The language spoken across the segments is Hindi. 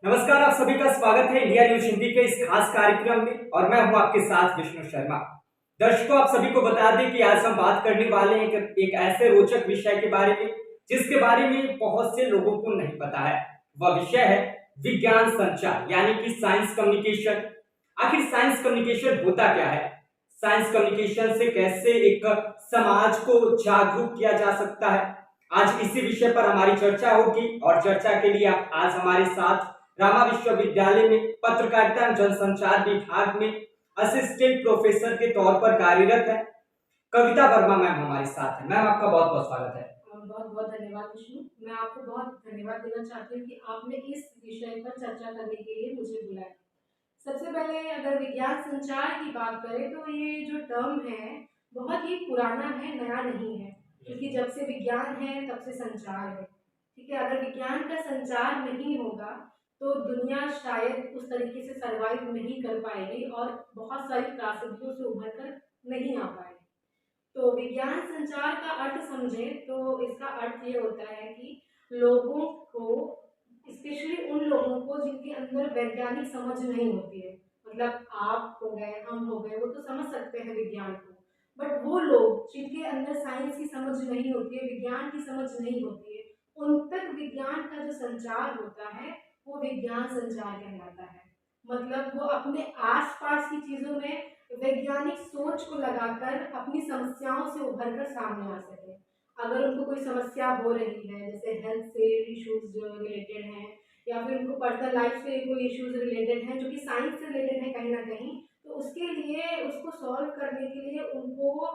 नमस्कार, आप सभी का स्वागत है इंडिया न्यूज हिंदी के इस खास कार्यक्रम में और मैं हूं आपके साथ विष्णु शर्मा। दर्शकों, आप सभी को बता दें कि आज हम बात करने वाले हैं एक ऐसे रोचक विषय के बारे में जिसके बारे में बहुत से लोगों को नहीं पता है। वह विषय है विज्ञान संचार यानी कि साइंस कम्युनिकेशन। आखिर साइंस कम्युनिकेशन होता क्या है? साइंस कम्युनिकेशन से कैसे एक समाज को जागरूक किया जा सकता है? आज इसी विषय पर हमारी चर्चा होगी और चर्चा के लिए आज हमारे साथ रामा विश्वविद्यालय में पत्रकारिता एवं जनसंचार विभाग में असिस्टेंट प्रोफेसर के तौर पर कार्यरत है कविता वर्मा मैम हमारे साथ है। मैम, आपका बहुत बहुत स्वागत है। बहुत बहुत धन्यवाद विष्णु। मैं आपको बहुत धन्यवाद देना चाहती हूँ कि आपने इस विषय पर चर्चा करने के लिए मुझे बुलाया। सबसे पहले अगर विज्ञान संचार की बात करें तो ये जो टर्म है बहुत ही पुराना है, नया नहीं है, क्योंकि जब से विज्ञान है तब से संचार है। ठीक है, अगर विज्ञान का संचार नहीं होगा तो दुनिया शायद उस तरीके से सर्वाइव नहीं कर पाएगी और बहुत सारी त्रासदियों से उभर कर नहीं आ पाएगी। तो विज्ञान संचार का अर्थ समझें तो इसका अर्थ ये होता है कि लोगों को, स्पेशली उन लोगों को जिनके अंदर वैज्ञानिक समझ नहीं होती है, मतलब आप हो गए, हम हो गए, वो तो समझ सकते हैं विज्ञान को, बट वो लोग जिनके अंदर साइंस की समझ नहीं होती है, विज्ञान की समझ नहीं होती है, उन तक विज्ञान का जो संचार होता है वो विज्ञान संचार कहलाता है। मतलब वो अपने आसपास की चीजों में वैज्ञानिक सोच को लगाकर अपनी समस्याओं से उभर कर सामने आ सके। अगर उनको कोई समस्या हो रही है, जैसे हेल्थ से इश्यूज रिलेटेड हैं, या फिर उनको पर्सनल लाइफ से कोई इश्यूज रिलेटेड हैं जो कि साइंस से रिलेटेड है कहीं ना कहीं, तो उसके लिए, उसको सॉल्व करने के लिए उनको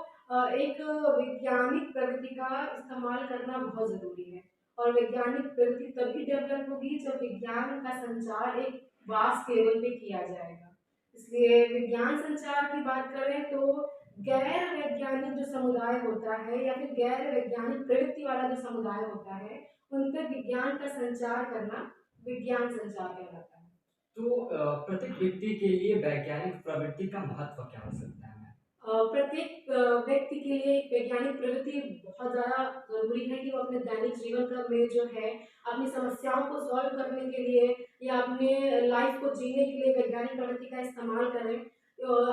एक वैज्ञानिक प्रगति का इस्तेमाल करना बहुत ज़रूरी है। और वैज्ञानिक प्रगति तभी डेवलप होगी जब विज्ञान का संचार एक वास्ट लेवल पे किया जाएगा। इसलिए विज्ञान संचार की बात करें तो गैर वैज्ञानिक जो समुदाय होता है या फिर गैर वैज्ञानिक प्रवृत्ति वाला जो समुदाय होता है, उन तक विज्ञान का संचार करना विज्ञान संचार कहलाता है। तो प्रत्येक व्यक्ति के लिए वैज्ञानिक प्रवृत्ति का महत्व क्या हो सकता है? प्रत्येक व्यक्ति के लिए एक वैज्ञानिक प्रवृत्ति बहुत ज़्यादा ज़रूरी है कि वो अपने दैनिक जीवन का में जो है अपनी समस्याओं को सॉल्व करने के लिए या अपने लाइफ को जीने के लिए वैज्ञानिक प्रवृत्ति का इस्तेमाल करें।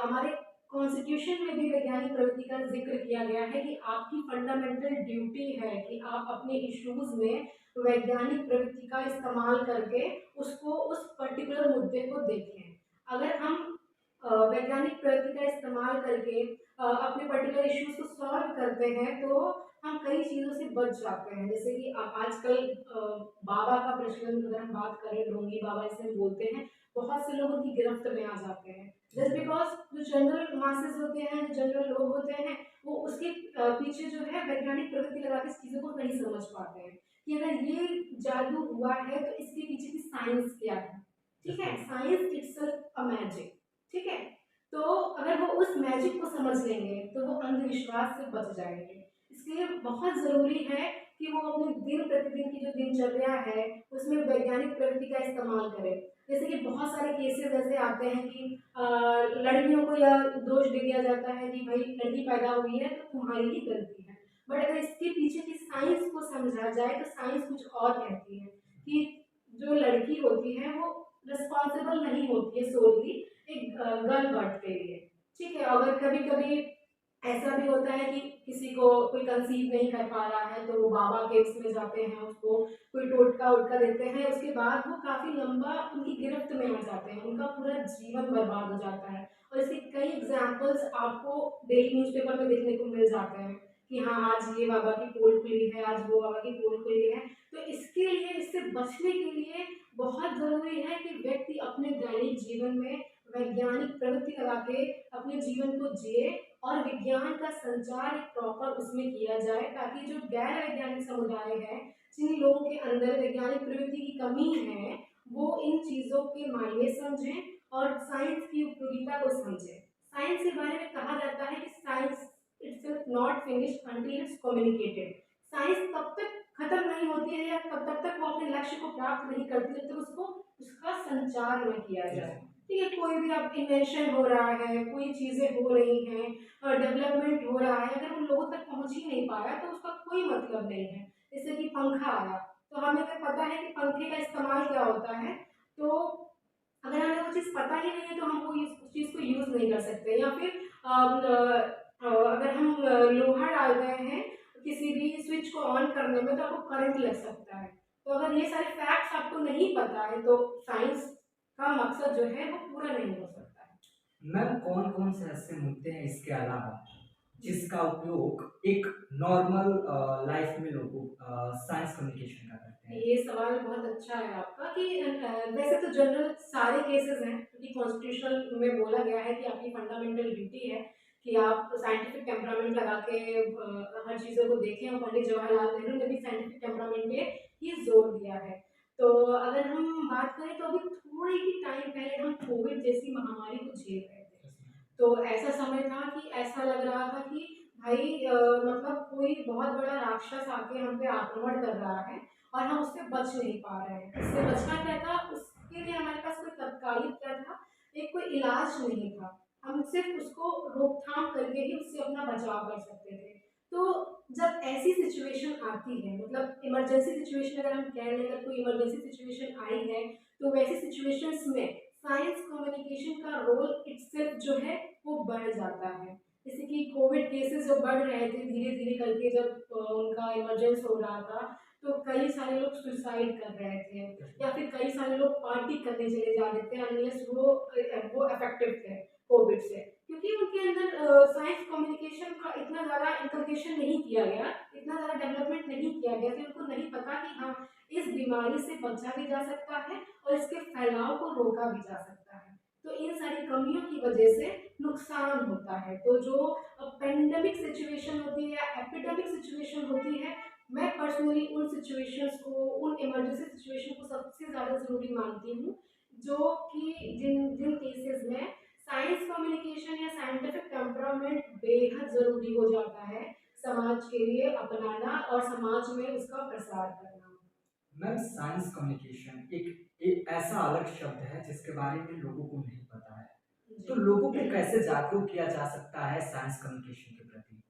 हमारे कॉन्स्टिट्यूशन में भी वैज्ञानिक प्रवृत्ति का जिक्र किया गया है कि आपकी फंडामेंटल ड्यूटी है कि आप अपने इश्यूज में वैज्ञानिक प्रवृत्ति का इस्तेमाल करके उसको, उस पर्टिकुलर मुद्दे को देखें। अगर हम वैज्ञानिक प्रगति का इस्तेमाल करके अपने पर्टिकुलर इश्यूज को सॉल्व करते हैं तो हम कई चीज़ों से बच जाते हैं। जैसे कि आजकल बाबा का प्रचलन, अगर हम बात करें, ढोंगी बाबा जिसे हम बोलते हैं, बहुत से लोग उनकी गिरफ्त में आ जाते हैं जस्ट बिकॉज जो जनरल मासेस होते हैं, जो जनरल लोग होते हैं, वो उसके पीछे जो है वैज्ञानिक प्रगति लगा के इस चीज़ों को नहीं समझ पाते हैं कि अगर ये जादू हुआ है तो इसके पीछे की साइंस क्या है। ठीक है, साइंस इट्सेल्फ अ मैजिक। ठीक है, तो अगर वो उस मैजिक को समझ लेंगे तो वो अंधविश्वास से बच जाएंगे। इसलिए बहुत ज़रूरी है कि वो अपने दिन प्रतिदिन की जो दिनचर्या है उसमें वैज्ञानिक प्रगति का इस्तेमाल करें। जैसे कि बहुत सारे केसेस ऐसे आते हैं कि लड़कियों को यह दोष दे दिया जाता है कि भाई लड़की पैदा हुई है तो तुम्हारी ही गलती है, बट अगर इसके पीछे की साइंस को समझा जाए तो साइंस कुछ और कहती है कि जो लड़की होती है वो रिस्पॉन्सिबल नहीं होती है सोलली एक गर्ल बर्थ के लिए। ठीक है, अगर कभी कभी ऐसा भी होता है कि किसी को कोई कंसीव नहीं कर पा रहा है तो वो बाबा के उसमें जाते हैं, उसको कोई टोटका उटका देते हैं, उसके बाद वो काफ़ी लंबा उनकी गिरफ्त में आ जाते हैं, उनका पूरा जीवन बर्बाद हो जाता है। और इसके कई एग्जाम्पल्स आपको डेली न्यूज़पेपर में देखने को मिल जाते हैं कि हाँ, आज ये बाबा की पोल खुली है, आज वो बाबा की पोल खुली है। तो इसके लिए, इससे बचने के लिए बहुत ज़रूरी है कि व्यक्ति अपने दैनिक जीवन में वैज्ञानिक प्रवृत्ति लगा के अपने जीवन को जिए और विज्ञान का संचार एक प्रॉपर उसमें किया जाए, ताकि जो गैर वैज्ञानिक समुदाय है, जिन लोगों के अंदर वैज्ञानिक प्रवृत्ति की कमी है, वो इन चीज़ों के मायने समझें और साइंस की उपयोगिता को समझें। साइंस के बारे में कहा जाता है कि science it's not finished until it's communicated. Science तब तक खत्म नहीं होती है या तब तक वो अपने लक्ष्य को प्राप्त नहीं करती जब तक उसको, उसका संचार न किया जाए। ठीक है, कोई भी अब इन्वेंशन हो रहा है, कोई चीज़ें हो रही हैं और डेवलपमेंट हो रहा है, अगर उन लोगों तक पहुंच ही नहीं पाया तो उसका कोई मतलब नहीं है। जैसे कि पंखा आया, तो हमें तो पता है कि पंखे का इस्तेमाल क्या होता है, तो अगर हमें वो चीज़ पता ही नहीं है तो हम वो उस चीज़ को यूज़ नहीं कर सकते। या फिर अगर हम लोहा डाल रहे हैं किसी भी स्विच को ऑन करने में तो आपको करंट लग सकता है। तो अगर ये सारे फैक्ट्स आपको नहीं पता है तो साइंस का मकसद जो है वो पूरा नहीं हो सकता है। मैम कौन कौन से ऐसे मुद्दे हैं इसके अलावा जिसका उपयोग एक नॉर्मल लाइफ में लोग साइंस कम्युनिकेशन का करते हैं? ये सवाल बहुत अच्छा है आपका कि वैसे तो जनरल सारे केसेस हैं क्योंकि कॉन्स्टिट्यूशन में बोला गया है कि आपकी फंडामेंटल ड्यूटी है कि आप साइंटिफिक टेम्परामेंट लगा के हर चीज़ों को देखें, और पंडित जवाहरलाल नेहरू ने भी साइंटिफिक टेम्परामेंट पे ही जोर दिया है। तो अगर हम बात करें तो अभी थोड़े ही टाइम पहले हम कोविड जैसी महामारी को झेल रहे थे। तो ऐसा समय था कि ऐसा लग रहा था कि भाई मतलब कोई बहुत बड़ा राक्षस आके हम पे आक्रमण कर रहा है और हम उससे बच नहीं पा रहे हैं। इससे बचना क्या था, उसके लिए हमारे पास कोई तत्कालिक क्या था, एक कोई इलाज नहीं था। हम सिर्फ उसको रोकथाम करके ही उससे अपना बचाव कर सकते थे। तो जब ऐसी सिचुएशन आती है, मतलब इमरजेंसी सिचुएशन अगर हम कह लें, अगर कोई इमरजेंसी सिचुएशन आई है, तो वैसी सिचुएशंस में साइंस कम्युनिकेशन का रोल इटसेल्फ जो है वो बढ़ जाता है। जैसे कि कोविड केसेस जब बढ़ रहे थे धीरे-धीरे करके, जब उनका इमरजेंस हो रहा था, तो कई सारे लोग सुसाइड कर रहे थे या फिर कई सारे लोग पार्टी करने चले जा रहे थे अनलेस वो इफेक्टिव थे कोविड से। क्योंकि उनके अंदर साइंस कम्युनिकेशन का इतना ज़्यादा इनकलकेशन नहीं किया गया, इतना ज़्यादा डेवलपमेंट नहीं किया गया कि उनको नहीं पता कि हाँ, इस बीमारी से बचा भी जा सकता है और इसके फैलाव को रोका भी जा सकता है। तो इन सारी कमियों की वजह से नुकसान होता है। तो जो पेंडेमिक सिचुएशन होती है या एपिडेमिक सिचुएशन होती है, मैं पर्सनली उन सिचुएशंस को, उन इमरजेंसी सिचुएशन को सबसे ज़्यादा ज़रूरी मानती हूँ, जो कि जिन जिन केसेस में साइंस कम्युनिकेशन या साइंटिफिक टेम्परामेंट बेहद ज़रूरी हो जाता है, समाज के लिए अपनाना और समाज में उसका प्रसार करना। मैम साइंस कम्युनिकेशन एक ऐसा अलग शब्द है जिसके बारे में लोगों को नहीं पता है, तो जी। लोगों को कैसे जागरूक किया जा सकता है साइंस कम्युनिकेशन के प्रति?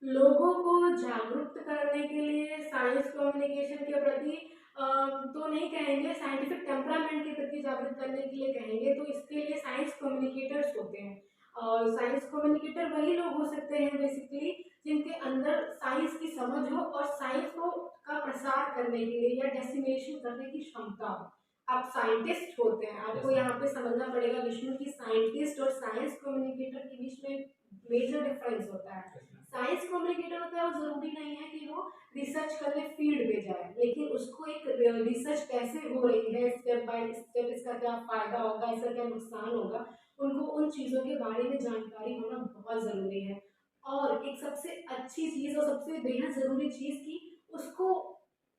लोगों को जागरूक करने के लिए साइंस कम्युनिकेशन के प्रति तो नहीं कहेंगे, साइंटिफिक टेम्परामेंट के प्रति जागरूक करने के लिए कहेंगे, तो इसके लिए साइंस कम्युनिकेटर्स होते हैं। और साइंस कम्युनिकेटर वही लोग हो सकते हैं बेसिकली जिनके अंदर साइंस की समझ हो और साइंस को का प्रसार करने के लिए या डेसिमेशन करने की क्षमता हो। आप साइंटिस्ट होते हैं, आपको Yes, यहाँ पे समझना पड़ेगा विष्णु की साइंटिस्ट और साइंस कम्युनिकेटर के बीच में मेजर डिफरेंस होता है। yes, ma'am. साइंस कम्युनिकेटर होता है, वो ज़रूरी नहीं है कि वो रिसर्च करने फील्ड पे जाए, लेकिन उसको एक रिसर्च कैसे हो रही है, स्टेप बाय स्टेप इसका क्या फ़ायदा होगा, इसका क्या नुकसान होगा, उनको उन चीज़ों के बारे में जानकारी होना बहुत ज़रूरी है। और एक सबसे अच्छी चीज़ और सबसे बेहद ज़रूरी चीज़ कि उसको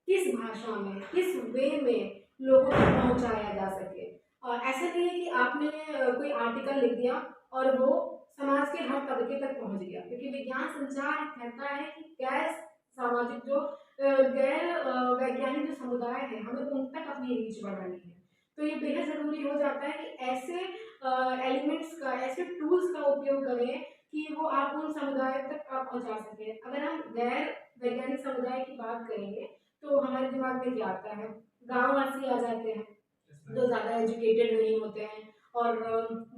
किस भाषा में, किस वे में लोगों तक पहुँचाया जा सके। और ऐसा नहीं है कि आपने कोई आर्टिकल लिख दिया और वो समाज के हर तबके तक पहुँच गया, क्योंकि विज्ञान संचार कहता है कि गैर सामाजिक जो गैर वैज्ञानिक जो समुदाय है, हमें उन तक अपनी रीच बढ़ानी है। तो ये बेहद ज़रूरी हो जाता है कि ऐसे एलिमेंट्स का, ऐसे टूल्स का उपयोग करें कि वो आप उन समुदाय तक आप पहुँचा सकें। अगर हम गैर वैज्ञानिक समुदाय की बात करेंगे, तो हमारे दिमाग में क्या आता है? गाँववासी आ जाते हैं, Yes, ma'am. जो ज़्यादा एजुकेटेड नहीं होते हैं, और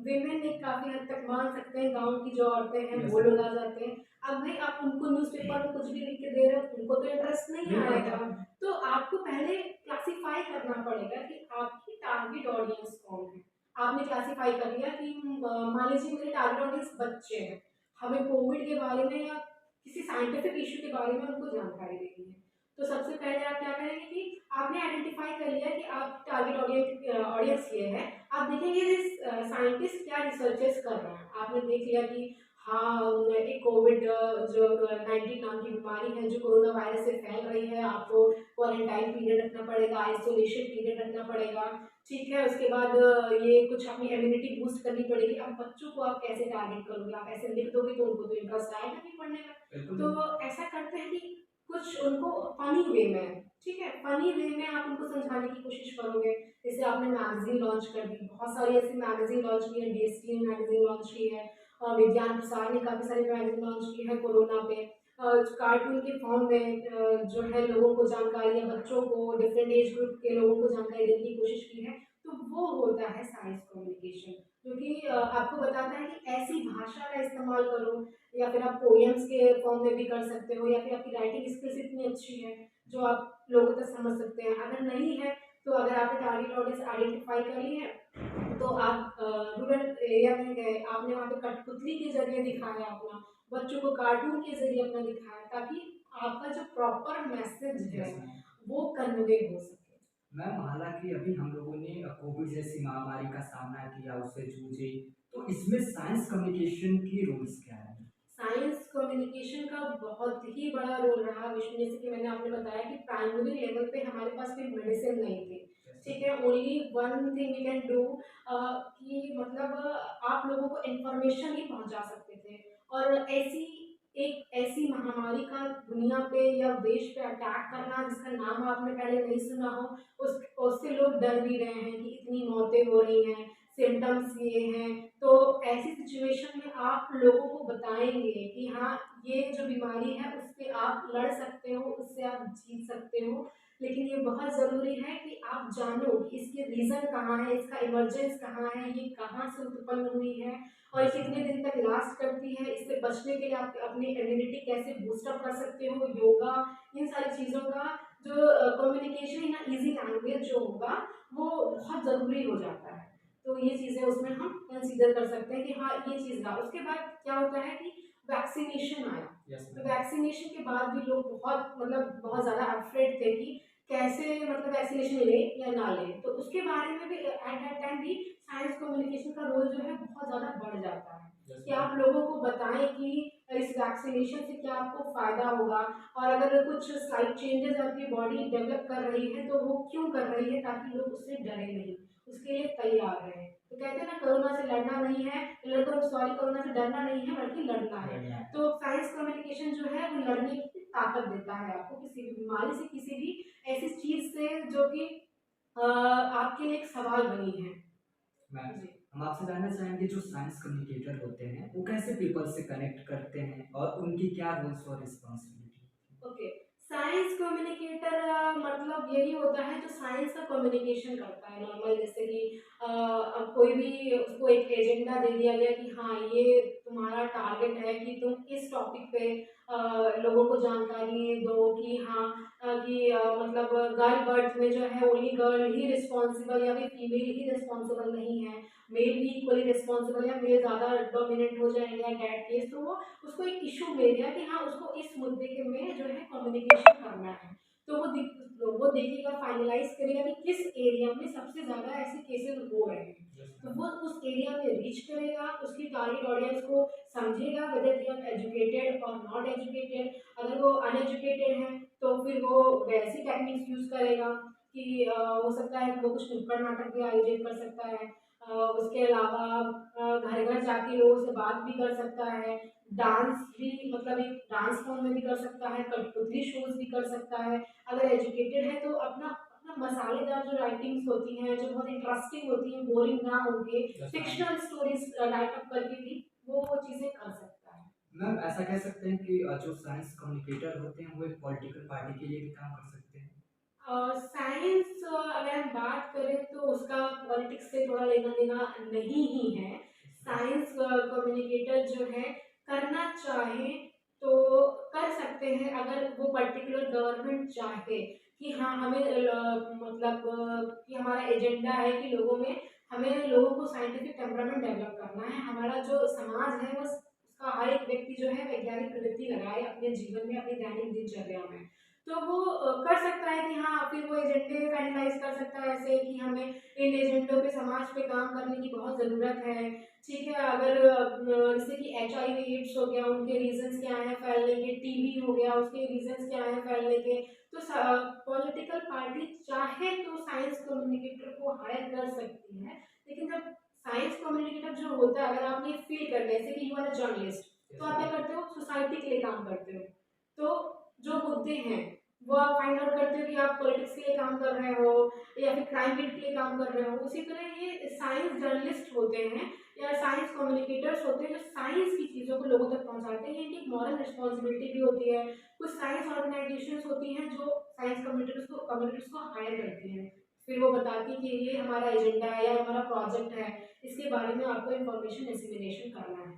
विमेन एक काफ़ी हद तक मान सकते हैं, गाँव की जो औरतें हैं Yes, वो ma'am. लोग आ जाते हैं। अब भाई आप उनको न्यूज़पेपर में कुछ भी लिख के दे रहे हो, उनको तो इंटरेस्ट नहीं नहीं आएगा। पता। तो आपको पहले क्लासिफ़ाई करना पड़ेगा कि आपकी टारगेट ऑडियंस कौन है। आपने क्लासिफ़ाई कर लिया कि मान लीजिए मेरे टारगेट ऑडियंस बच्चे हैं। हमें कोविड के बारे में या किसी साइंटिफिक इश्यू के बारे में उनको जानकारी देनी है। तो सबसे पहले आप क्या करेंगे कि आपने आइडेंटिफाई कर लिया कि आप टारगेट ऑडियंस ये है। आप देखेंगे साइंटिस्ट क्या रिसर्चेस कर रहे हैं। आपने देख लिया कि हाँ, एक कोविड जो 19 नाम की बीमारी है जो कोरोना वायरस से फैल रही है, आपको क्वारंटाइन पीरियड रखना पड़ेगा, आइसोलेशन पीरियड रखना पड़ेगा। ठीक है, उसके बाद ये कुछ अपनी इम्यूनिटी बूस्ट करनी पड़ेगी। अब बच्चों को आप कैसे टारगेट करोगे? आप ऐसे लिख दोगे तो उनको तो इंटरेस्ट आएगा नहीं पढ़ने में। बिल्कुल नहीं। तो ऐसा करते हैं कि कुछ उनको फनी वे में, ठीक है, फनी वे में आप उनको समझाने की कोशिश करोगे। जैसे आपने मैगजीन लॉन्च कर दी, बहुत सारी ऐसी मैगजीन लॉन्च की है, डीएसटी ने मैगजीन लॉन्च की है, विज्ञान प्रसार ने काफ़ी सारी मैगजीन लॉन्च की है कोरोना पे। कार्टून के फॉर्म में जो है लोगों को जानकारी या बच्चों को, डिफरेंट एज ग्रुप के लोगों को जानकारी देने की कोशिश की है। तो होता है साइंस कम्युनिकेशन, क्योंकि आपको बताता है कि ऐसी भाषा का इस्तेमाल करो, या फिर आप पोएम्स के फॉर्म में भी कर सकते हो, या फिर आपकी राइटिंग स्किल्स इतनी अच्छी है जो आप लोगों तक समझ सकते हैं। अगर नहीं है तो अगर आपने टारगेट ऑडियंस आइडेंटिफाई कर ली है तो आप रूरल एरिया में गए, आपने वहाँ पे कठपुतली के जरिए दिखाया अपना, बच्चों को कार्टून के जरिए अपना दिखाया, ताकि आपका जो प्रॉपर मैसेज है यस मैम। वो कन्वे हो सके। मैम हालाँकि अभी हम लोगों ने कोविड जैसी महामारी का सामना किया, उससे जूझे, तो इसमें साइंस कम्युनिकेशन की रोल्स क्या है? साइंस कम्युनिकेशन का बहुत ही बड़ा रोल रहा विश्व, जैसे कि मैंने आपने बताया कि प्राइमरी लेवल पे हमारे पास कोई मेडिसिन नहीं थी। ठीक है, only one thing we can do कि मतलब आप लोगों को इंफॉर्मेशन ही पहुंचा सकते थे। और ऐसी महामारी का दुनिया पे या देश पे अटैक करना जिसका नाम आपने पहले नहीं सुना हो, उससे लोग डर भी रहे हैं कि इतनी मौतें हो रही हैं, सिम्टम्स ये हैं। तो ऐसी सिचुएशन में आप लोगों को बताएंगे कि हाँ, ये जो बीमारी है उससे आप लड़ सकते हो, उससे आप जीत सकते हो, लेकिन ये बहुत ज़रूरी है कि आप जानो कि इसके रीज़न कहाँ है, इसका इमरजेंस कहाँ है, ये कहाँ से उत्पन्न हुई है और ये कितने दिन तक लास्ट करती है। इससे बचने के लिए आप अपनी इम्यूनिटी कैसे बूस्टअप कर सकते हो, योगा, इन सारी चीज़ों का जो कम्युनिकेशन इन ईजी लैंग्वेज जो होगा वो बहुत ज़रूरी हो जाता है। तो ये चीज़ें उसमें हम कंसीडर कर सकते हैं कि हाँ, ये चीज़ रहा। उसके बाद क्या होता है कि वैक्सीनेशन आया। यस तो मैम। वैक्सीनेशन के बाद भी लोग बहुत ज़्यादा अफ्रेड थे कि कैसे मतलब वैक्सीनेशन ले या ना ले। तो उसके बारे में भी एट दैट टाइम भी साइंस कम्युनिकेशन का रोल जो है बहुत ज़्यादा बढ़ जाता है यस कि मैम। आप लोगों को बताएं कि इस वैक्सीनेशन से क्या आपको फ़ायदा होगा, और अगर कुछ स्लाइट चेंजेस आपकी बॉडी डेवलप कर रही है तो वो क्यों कर रही है, ताकि लोग उससे डरे नहीं, उसके लिए तैयार रहे। तो कहते हैं ना, कोरोना से लड़ना नहीं है, लड़को सॉरी, कोरोना से डरना नहीं है बल्कि लड़ना है। लड़ना है। तो साइंस कम्युनिकेशन जो है वो लड़ने की ताकत देता है आपको, किसी भी बीमारी से, किसी भी ऐसी चीज से जो कि आपके लिए एक सवाल बनी है। मैम जी। हम आपसे जानना चाहेंगे जो साइंस कम्युनिकेटर होते हैं वो कैसे पीपल से कनेक्ट करते हैं और उनकी क्या रोल्स और रिस्पॉन्सिबिलिटी? ओके, साइंस कम्युनिकेटर मतलब यही होता है जो साइंस का कम्युनिकेशन करता है। नॉर्मल जैसे कि अब कोई भी उसको एक एजेंडा दे दिया गया कि हाँ, ये तुम्हारा टारगेट है कि तुम इस टॉपिक पे लोगों को जानकारी दो कि हाँ, कि मतलब गर्ल बर्थ में जो है ओनली गर्ल ही रिस्पॉन्सिबल या फिर फीमेल ही रिस्पॉन्सिबल नहीं है, मेल भी इक्वली रिस्पॉन्सिबल या मेल ज़्यादा डोमिनेट हो जाएंगे या डेट केस। तो वो उसको एक इशू मिल गया कि हाँ, उसको इस मुद्दे के में जो है कम्युनिकेशन करना है। तो वो देखेगा, फाइनलाइज करेगा कि किस एरिया में सबसे ज़्यादा ऐसे केसेस हो रहे हैं। यस तो मैम। वो उस एरिया में रीच करेगा, उसकी टारगेट ऑडियंस को समझेगा, वेदर दे आर एजुकेटेड और नॉट एजुकेटेड। अगर वो अनएजुकेटेड हैं तो फिर वो वैसी टेक्निक्स यूज़ करेगा कि हो सकता है कि वो कुछ नुक्कड़ नाटक भी आयोजित कर सकता है। उसके अलावा घर घर जाके लोगों से बात भी कर सकता है, डांस भी मतलब एक डांस फॉर्म में भी कर सकता है, कठपुतली शोज भी कर सकता है। अगर एजुकेटेड है तो अपना अपना मसालेदार जो राइटिंग्स होती हैं जो बहुत इंटरेस्टिंग होती हैं, बोरिंग ना होके yes ma'am. Fictional stories right up करके भी वो चीज़ें कर सकता है। मैम ऐसा कह सकते हैं कि जो साइंस कम्युनिकेटर होते हैं वो एक पॉलिटिकल पार्टी के लिए भी काम कर सकते हैं। साइंस अगर हम बात करें तो उसका पॉलिटिक्स से थोड़ा लेना देना नहीं ही है। साइंस कम्युनिकेटर जो है करना चाहे तो कर सकते हैं, अगर वो पर्टिकुलर गवर्नमेंट चाहे कि हाँ, हमें मतलब कि हमारा एजेंडा है कि लोगों में, हमें लोगों को साइंटिफिक टेम्परामेंट डेवलप करना है, हमारा जो समाज है वो उसका हर एक व्यक्ति जो है वैज्ञानिक प्रवृत्ति लगाए अपने जीवन में, अपनी दैनिक दिनचर्या में। तो वो कर सकता है कि हाँ, फिर वो एजेंडे फाइनलाइज कर सकता है ऐसे कि हमें इन एजेंडों पे समाज पे काम करने की बहुत ज़रूरत है। ठीक है, अगर जैसे कि HIV एड्स हो गया, उनके रीजंस क्या हैं फैलने के, TB हो गया, उसके रीजंस क्या हैं फैलने के। तो पॉलिटिकल पार्टी चाहे तो साइंस कम्युनिकेटर को हायर कर सकती है, लेकिन जब साइंस कम्युनिकेटर जो होता है, अगर आप ये फील कर ले, जैसे कि यू आर अ जर्नलिस्ट, तो आप क्या करते हो, सोसाइटी के लिए काम करते हो। तो जो मुद्दे हैं वो आप फाइंड आउट करते हो कि आप पॉलिटिक्स के लिए काम कर रहे हो या फिर क्राइम बीट के लिए काम कर रहे हो। उसी तरह ये साइंस जर्नलिस्ट होते हैं या साइंस कम्युनिकेटर्स होते हैं जो साइंस की चीज़ों को लोगों तक पहुंचाते हैं। इनकी एक मॉरल रिस्पॉन्सिबिलिटी भी होती है। कुछ साइंस ऑर्गेनाइजेशंस होती हैं जो साइंस कम्युनिकेटर्स को हायर करती हैं। फिर वो बताती है कि ये हमारा एजेंडा है या हमारा प्रोजेक्ट है, इसके बारे में आपको इन्फॉर्मेशन डिसिमिनेशन करना है।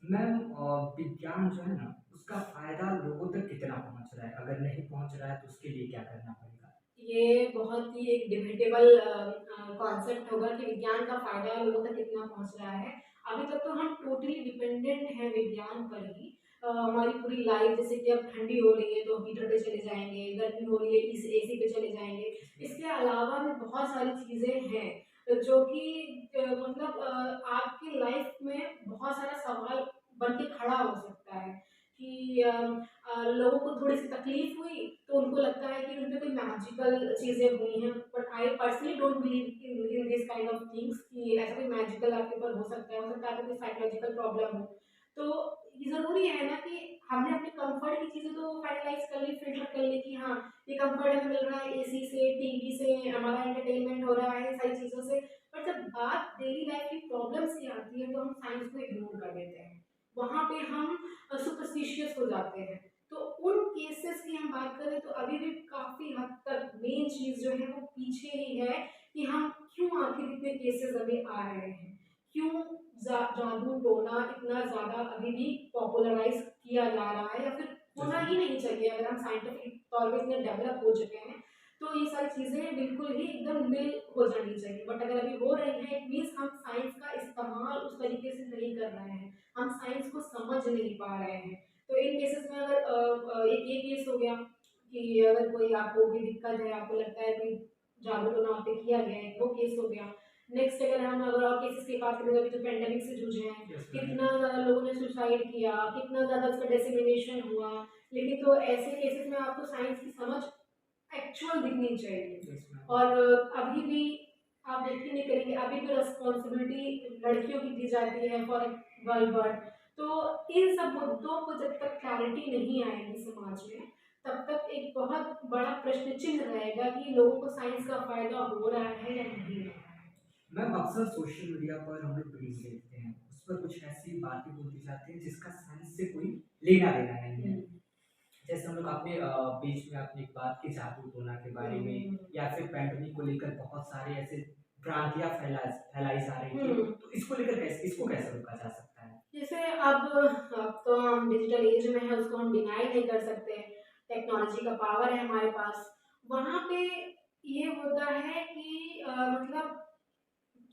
मैम विज्ञान जो है ना उसका फायदा लोगों तक कितना पहुंच रहा है, अगर नहीं पहुंच रहा है तो उसके लिए क्या करना पड़ेगा? ये बहुत ही एक डिबेटेबल कॉन्सेप्ट होगा कि विज्ञान का फ़ायदा लोगों तक कितना पहुँच रहा है। अभी तक तो हम टोटली डिपेंडेंट हैं विज्ञान पर ही। हमारी पूरी लाइफ़ जैसे कि अब ठंडी हो रही है तो हीटर पे चले जाएँगे, गर्मी हो रही है इस एसी पे चले जाएँगे। इसके अलावा भी बहुत सारी चीज़ें हैं जो कि मतलब आपकी लाइफ़ में बहुत सारा सवाल बन के खड़ा हो सकता है कि लोगों को थोड़ी-सी तकलीफ़ हुई, तो उनको लगता है कि उन पे कोई मैजिकल चीज़ें हुई हैं। But I personally don't believe in this kind of things कि ऐसा कोई मैजिकल आपके ऊपर हो सकता है आपको कोई साइकोलॉजिकल प्रॉब्लम हो। तो ये ज़रूरी है ना कि हमने अपने कम्फ़र्ट की चीज़ें तो फाइनलाइज़ कर ली, फ़िल्टर कर ली कि हाँ, ये कम्फ़र्ट हमें मिल रहा है एसी से, टीवी से, हमारा एंटरटेनमेंट हो रहा है, इन सारी चीज़ों से। बट जब बात डेली लाइफ़ की प्रॉब्लम्स की आती है, तो हम साइंस को इग्नोर कर देते हैं। वहाँ पे हम सुपरस्टिशियस हो जाते हैं। तो उन केसेस की हम बात करें तो अभी भी काफ़ी हद तक मेन चीज़ जो है वो पीछे ही है कि हम क्यों आखिर इतने केसेस अभी आ रहे हैं? क्यों जादू टोना इतना ज़्यादा अभी भी पॉपुलराइज़ किया जा रहा है या फिर होना ही नहीं चाहिए अगर हम साइंटिफिक तौर पे इतने डेवलप हो चुके हैं, तो ये सारी चीज़ें बिल्कुल ही एकदम निल हो जानी चाहिए। बट अगर अभी हो रही हैं, इट मीन्स हम साइंस का इस्तेमाल उस तरीके से नहीं कर रहे हैं। हम साइंस को समझ नहीं पा रहे हैं। तो इन केसेस में अगर एक ये केस हो गया कि अगर कोई आपको भी दिक्कत है, आपको लगता है कोई जादू टोना आप पे किया गया है, वो केस हो गया। नेक्स्ट अगर और केसेस की बात करें, अभी तो पैंडेमिक से जूझ रहे हैं, कितना ज़्यादा लोगों ने सुसाइड किया, कितना ज़्यादा उसका डिसेमिनेशन हुआ। लेकिन तो ऐसे केसेस में आपको साइंस की समझ एक्चुअल दिखनी चाहिए। और अभी भी आप यकीन नहीं करेंगे, अभी भी रिस्पॉन्सिबिलिटी लड़कियों की दी जाती है फॉर गर्ल बर्थ। तो इन सब मुद्दों को जब तक क्लैरिटी नहीं आएगी समाज में, तब तक एक बहुत बड़ा प्रश्न चिन्ह रहेगा कि लोगों को साइंस का फायदा हो रहा है या नहीं हो रहा है। मैम अक्सर सोशल मीडिया पर हम लोग रील्स देखते हैं, उस पर कुछ ऐसी बातें बोली जाती हैं जिसका साइंस से कोई लेना देना नहीं है। जैसे हम लोग अपने पेज में अपनी एक बात की जादू टोना के बारे में या फिर पैंडमिक को लेकर बहुत सारे ऐसे भ्रांतियां फैलाई जा रही थी, हम्म। तो इसको लेकर कैसे इसको कैसे रोका जा सकता है? जैसे अब तो हम डिजिटल एज में है, उसको हम डिनाई नहीं कर सकते। टेक्नोलॉजी का पावर है हमारे पास। वहाँ पे ये होता है कि मतलब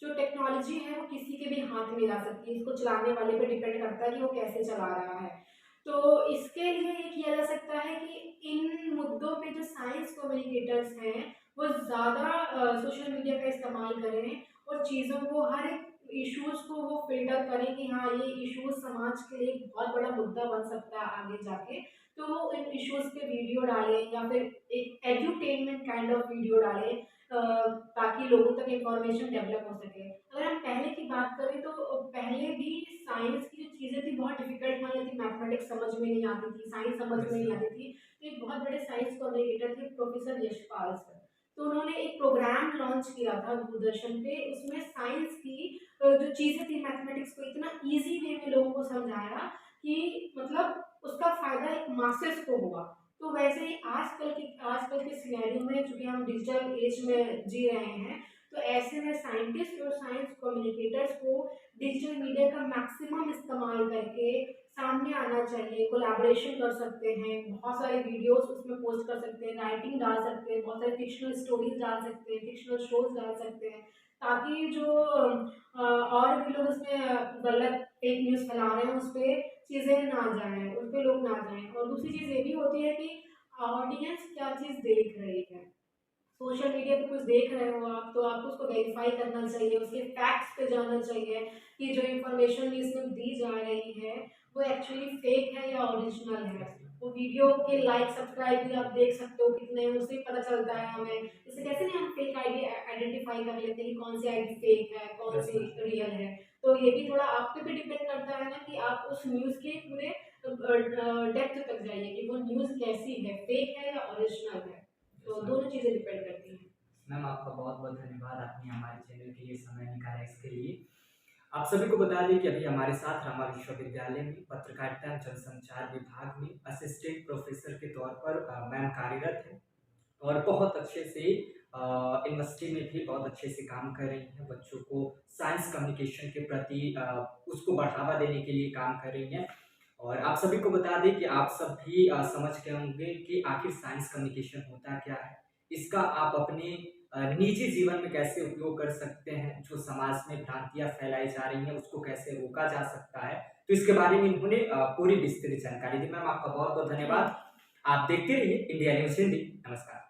जो टेक्नोलॉजी है वो किसी के भी हाथ में जा सकती है। इसको चलाने वाले पे डिपेंड करता है कि वो कैसे चला रहा है। तो इसके लिए ये किया जा सकता है कि इन मुद्दों पे जो साइंस कम्युनिकेटर्स हैं, वो ज़्यादा सोशल मीडिया का इस्तेमाल करें और चीज़ों को हर एक इश्यूज़ को वो फ़िल्टर करें कि हाँ, ये इश्यूज़ समाज के लिए एक बहुत बड़ा मुद्दा बन सकता है आगे जाके। तो वो इन इश्यूज़ पे वीडियो डालें या फिर एक एड्यूटेनमेंट काइंड ऑफ वीडियो डालें, ताकि लोगों तक इन्फॉर्मेशन डेवलप हो सके। अगर हम पहले की बात करें तो पहले भी साइंस की जो चीज़ें थी बहुत डिफिकल्ट मान लेती, मैथमेटिक्स समझ में नहीं आती थी, साइंस समझ में नहीं आती थी। तो एक बहुत बड़े साइंस कम्युनिकेटर थे प्रोफेसर यशपाल सर। तो उन्होंने एक प्रोग्राम लॉन्च किया था दूरदर्शन पे, उसमें साइंस की जो चीज़ें थी मैथमेटिक्स को इतना ईज़ी वे में लोगों को समझाया कि मतलब उसका फ़ायदा एक मासेस को हुआ। तो वैसे ही आजकल के सिनेरियो में चूँकि हम डिजिटल एज में जी रहे हैं, तो ऐसे में साइंटिस्ट और साइंस कम्युनिकेटर्स को डिजिटल मीडिया का मैक्सिमम इस्तेमाल करके सामने आना चाहिए, कोलैबोरेशन कर सकते हैं, बहुत सारे वीडियोज़ उसमें पोस्ट कर सकते हैं, राइटिंग डाल सकते हैं, बहुत सारे फ़िक्शनल स्टोरीज़ डाल सकते हैं, फ़िक्शनल शोज़ डाल सकते हैं, ताकि जो और भी लोग उसमें गलत फ़ेक न्यूज़ फैला रहे हैं, उस पे चीज़ें ना जाएँ, उस पे लोग ना जाएँ। और दूसरी चीज़ ये भी होती है कि ऑडियंस क्या चीज़ देख रही है। सोशल मीडिया पे कुछ देख रहे हो आप, तो आपको उसको वेरीफाई करना चाहिए, उसके फैक्ट्स पे जाना चाहिए कि जो इन्फॉर्मेशन इसमें दी जा रही है, वो एक्चुअली फेक है या ओरिजिनल है। वो वीडियो के लाइक सब्सक्राइब भी आप देख सकते हो कितने हैं, उससे पता चलता है हमें। जैसे कैसे नहीं हम फेक आईडी आइडेंटिफाई कर लेते हैं कि कौन सी आईडी फेक है, कौन सी रियल है। तो ये भी थोड़ा आप पे भी डिपेंड करता है ना कि आप उस न्यूज़ के पूरे डेप्थ तक जाइए कि वो न्यूज़ कैसी है, फेक है या ओरिजिनल है। तो दोनों चीज़ें डिपेंड करती हैं। मैम आपका बहुत बहुत धन्यवाद, आपने हमारे चैनल के लिए समय निकाला इसके लिए। आप सभी को बता दें कि अभी हमारे साथ रामा विश्वविद्यालय में पत्रकारिता एवं जनसंचार विभाग में असिस्टेंट प्रोफेसर के तौर पर मैम कार्यरत है और बहुत अच्छे से यूनिवर्सिटी में भी बहुत अच्छे से काम कर रही हैं, बच्चों को साइंस कम्युनिकेशन के प्रति उसको बढ़ावा देने के लिए काम कर रही हैं। और आप सभी को बता दें कि आप सब भी समझ गए होंगे कि आखिर साइंस कम्युनिकेशन होता क्या है। इसका आप अपने निजी जीवन में कैसे उपयोग कर सकते हैं, जो समाज में भ्रांतियाँ फैलाई जा रही हैं, उसको कैसे रोका जा सकता है। तो इसके बारे में इन्होंने पूरी विस्तृत जानकारी दी। मैम आपका बहुत-बहुत जी। धन्यवाद। आप देखते रहिए इंडिया न्यूज़ हिंदी। नमस्कार।